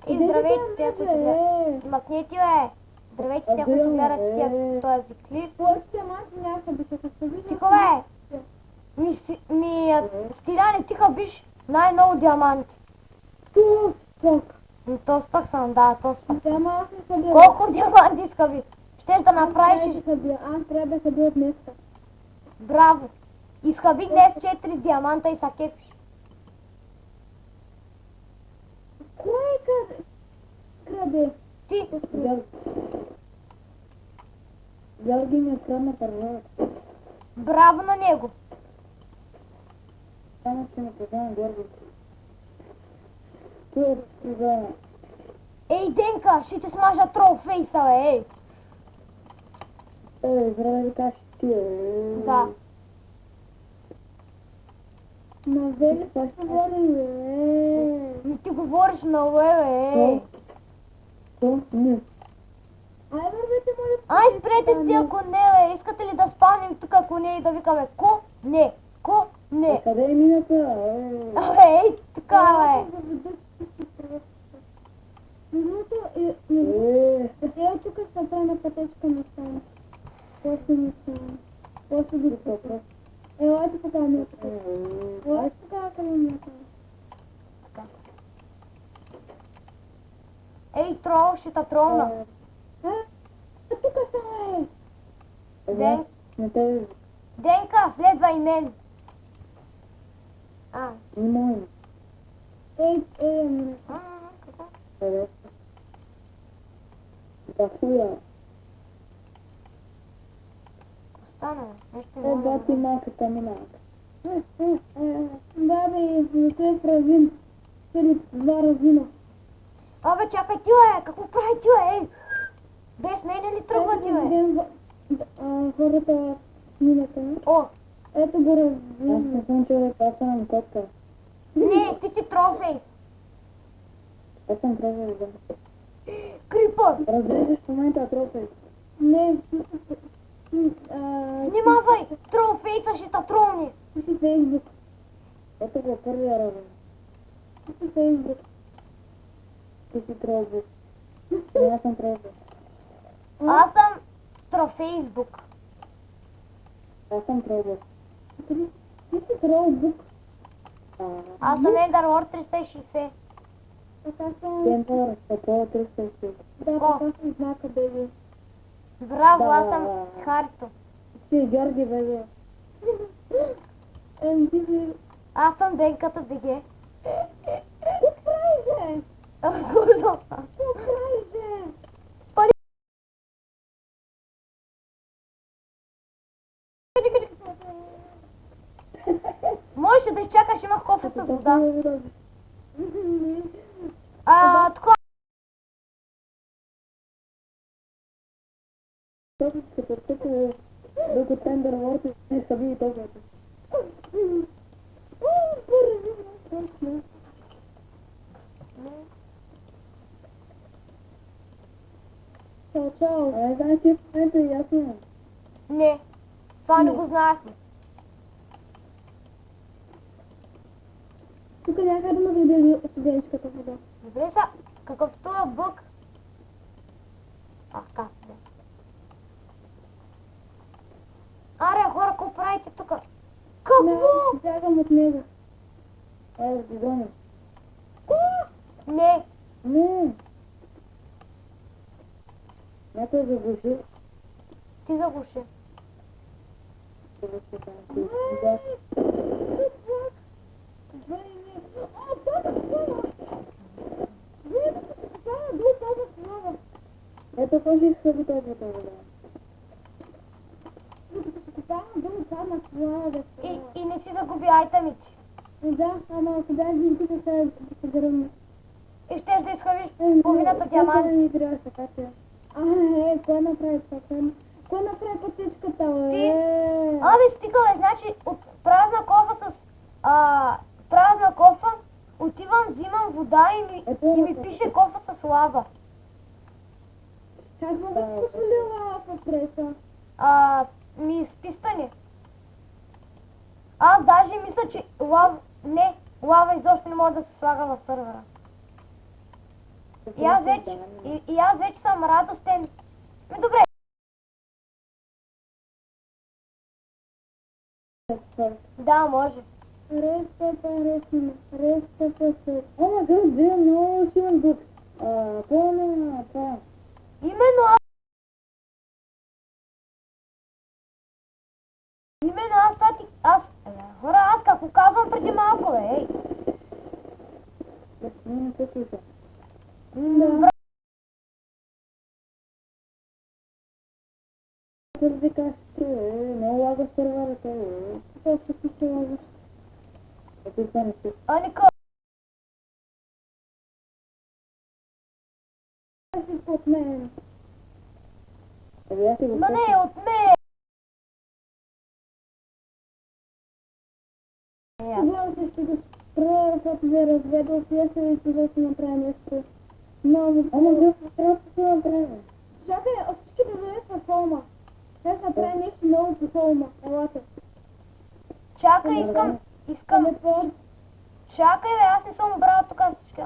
И здравейте тя, които гледат. Махнете, бе! Здравейте тя, които гледат този клип. Повече диаманти някъде се състави. Тихо, бе! Стиляне, тиха биш най-много диаманти. Това спок. То спак съм, да, то спак съм. Ама аз не събирам. Колко диаманти иска ви? Щеш да направиш... Аз трябва да събира днеска. Браво! Изхабих днес 4 диаманта и са кефиш. Кой краде? Ти! Георги ми открадна първо. Браво на него! Само ще не познавам Георги. Той е разпределен. Ей, Денка, ще те смажа тролфейса, бе, ей! Здравей, кажеш ти, Да. На Вели се говори, Ми ти говориш на леве, ей! То? Не. Ай, вървете, моля. Ай, спрете с тия коне, бе! Искате ли да спанем тук коне и да викаме ко-не, ко-не? Къде е мината? Абе, ей, така, бе! Ето тук ще направим пътечка на само. После не само. После да въпрос. Елате по камията. Елате по камията. Ей, трол, ще та тролна. Тук съм, Денка, следвай мен. Зимой. Какво? Бахуя. Остана, нещо Бати малката миналка. Да, бе, но той е правин. Цели 2 равина. Абе, чакай ти, бе! Какво прави ти, бе, ей? Без мене ли тръгва ти, бе? Хората минаха. О! Ето го равина. Аз не съм човек, аз съм котка. Не, ти си тролфейс. Аз съм трофейс, да. Крипър! Разведеш в момента трофейс. Не, Внимавай! Тролфейса ще та тролни! Ти си Фейсбук. Ето го първия равен. Ти си Фейсбук. Ти си Тролбук. Не, аз съм Тролбук. Аз съм трофейсбук. Аз съм Тролбук. Ти си Тролбук. Аз съм Ендърлорд 360. Така съм... Ендър, Апола 360. Да, така съм знака, беби. Браво, аз съм Харито. Ти си Георги, беби. Ти си... Аз съм Денката БГ. Какво правиш, Разгордал съм. Какво правиш, Можеше да изчакаш, имах кофе с вода. Такова. Този ще се потъка, докато Ендърлорд и съби и толкова. Чао. Значи в момента е ясно. Не, това не го знаехме. Тук някъде има студенческата вода. Добре са, какъвто е бък. Както да. Аре, хора, какво правите тук? Какво? Бягам от него. Аз го гоня. Не, Не. Някой заглуши. ти заглуши. Да. Ето кой ще изхвърли този вода. И не си загуби айтемите. Да, ама ако бях вижда, ще се гръмна. И щеш да изхъбиш половината диаманти. Кой направи това? Кой направи пътечката, бе? Ти? Абе, стига, бе, значи от празна кофа с празна кофа отивам, взимам вода и ми пише кофа с лава. Как мога да си посоли лава в преса? Ми с пистани. Аз даже мисля, че лава изобщо не може да се слага в сървъра. И аз вече съм радостен. Добре. Да, може. Ама гъс, бе, много силен бък. Пълна, това. Именно хора, аз какво казвам преди малко, ей. Не се случва. Бра- Аз ви кажа, много лага в серверата, точно ти се лагаш. Ето това не си. Аника, Си от мен. Аз си го ма не, от мен. Тогава се ще го спра, защото ви е разведал фиеста и тогава ще направя нещо. Много. Ама гъв, трябва да се направим. Чакай, всички да дойдеш във фолма. Трябва да направя нещо ново по фолма. Елате. Чакай, искам. Телепорт. Чакай, бе, аз не съм обрала тук всички.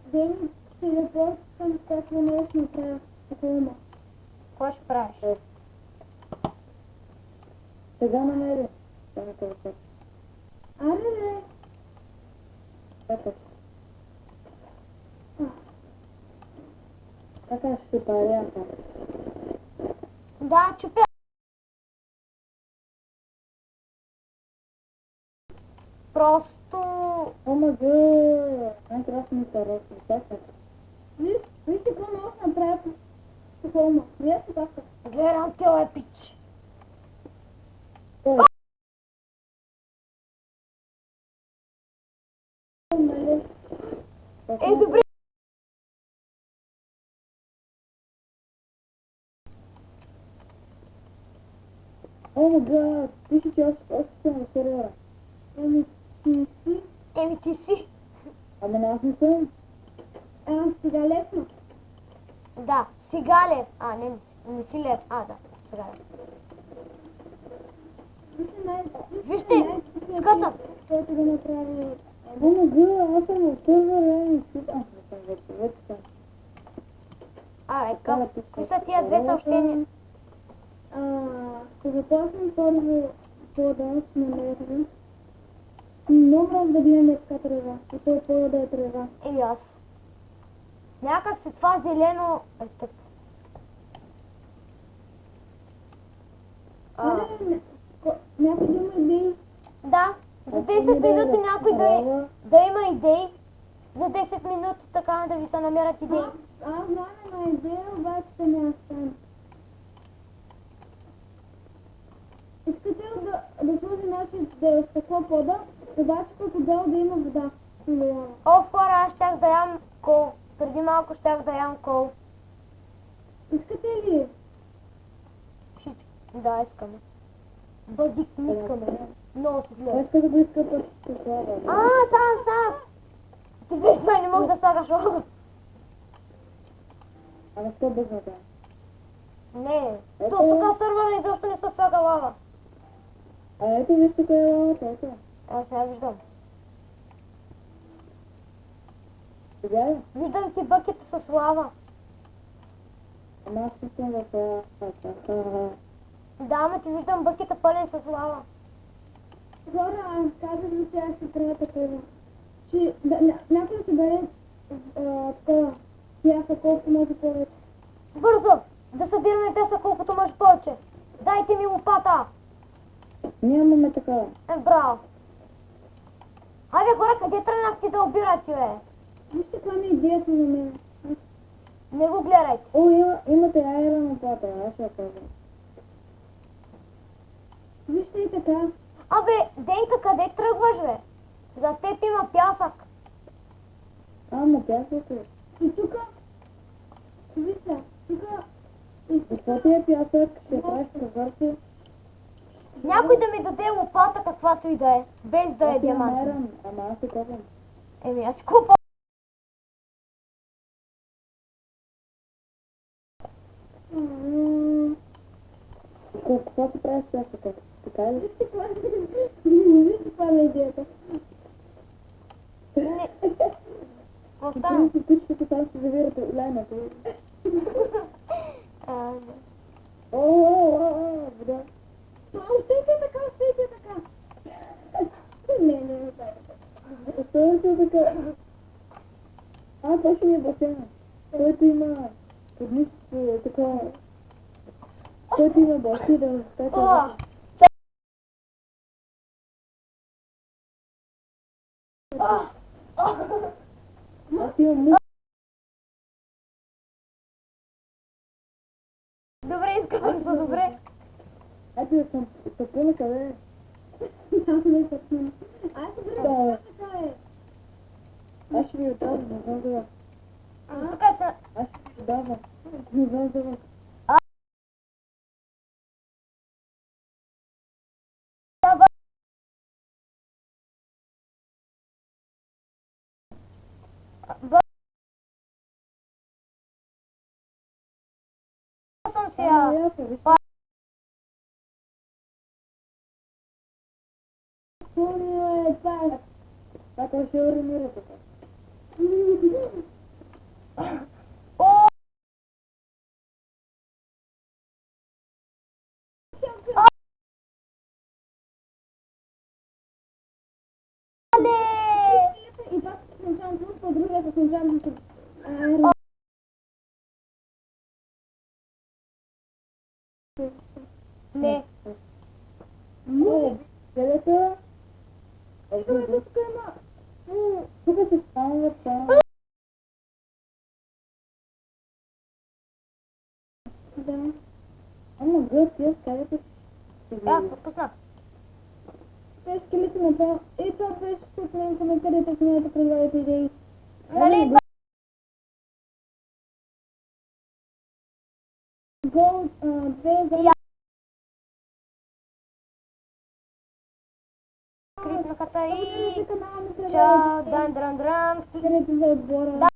Дени, телепорт съм какво нещо направя по фолма. Какво ще правиш? Сега намери. Аре, ето. Така ще паря. Да, чупя. Просто... Ама най-красно ми се росте. Чакай. Виж си какво много ще направя по фолма. Вие си така. Гледам тя пич. Добре. О, май гад, пише, че аз още съм в сервера. Ти си. Ама аз не съм. Сега лепна. Да, сега лев. Не си лев. Да, сега лев. Вижте, скътам. Който да направи... О, май гад, аз съм в сервера и изписам. Не съм вече съм. Кои са тия две съобщения? Ще започнем първо по-далечна мрежа. Много раз да гледаме така трева, а то е по-да е трева. И аз. Някак се това зелено е тъп. Някой да има идеи? Да, за 10 минути някой да има идеи. За 10 минути така да ви се намерят идеи. Аз знам една идея, обаче ще не стане. Искате да сложи начин да е стъкло пода, обаче пък отдел да има вода. Хора, аз щях да ям кол. Преди малко щях да ям кол. Искате ли? Да, искаме. Базик не искаме. Много се зле. Иска да го иска да се слага. Сас! Ти без това не можеш да слагаш лава. Ама що бъзната? Не, тук сървъра изобщо не се слага лава. Ето виж тук е лавата, ето. Сега виждам. Сега е? Виждам ти бъкета с лава. Ама аз не съм в лавата. Да, ама ти виждам бъкета пълен с лава. Хора, казах ви, че аз ще трябва такова. Че някой да се бере такова пясък, колкото може повече. Бързо! Да събираме пясък колкото може повече. Дайте ми лопата! Нямаме такава. Браво! Абе хора, къде тръгнахте да обирате, бе? Вижте каква ми е идеята на мен. Не го гледайте. О, имате айра на пата, аз ще я казвам. Вижте и така. Абе, Денка, къде тръгваш, бе? За теб има пясък. Ама пясък е. И тука. Вижте, тука. И какво ти е пясък? Ще правиш прозорци. Някой да ми даде лопата, каквато и да е. Без да е диамантен. Айран, ама аз се копам. Аз си купа. Какво се прави с пясъка? Така ли? Вижте каква е идеята. Какво стана? Принцип, кучетата там се завират лайната. Да. Вода. Остейте така. Не, оставете така. Това ще ми е басейна. Който има поднищица, така... Който има баси да скача. О, Аз имам мух. добре, изкъпах се, добре. Ето да съм сапуна къде е? Не сапуна. Ай, събирай, така е. Аз ще ви отдавам, не знам за вас. Тук са... Аз ще ви отдавам, не знам за вас. Съм сега. Това е. Така ще уримира така. О, И това с началното, другия с началното. не. Където? Тук има. Тук се станува само. Да. Ама гъд, тия скалите си. Пропуснах. Те скелети на това. И това беше от мен коментарите, ако не предлагате идеи. Нали, Гол, две за... крипнахата и... Канала ми Чао, дан, дран, дран. за отбора.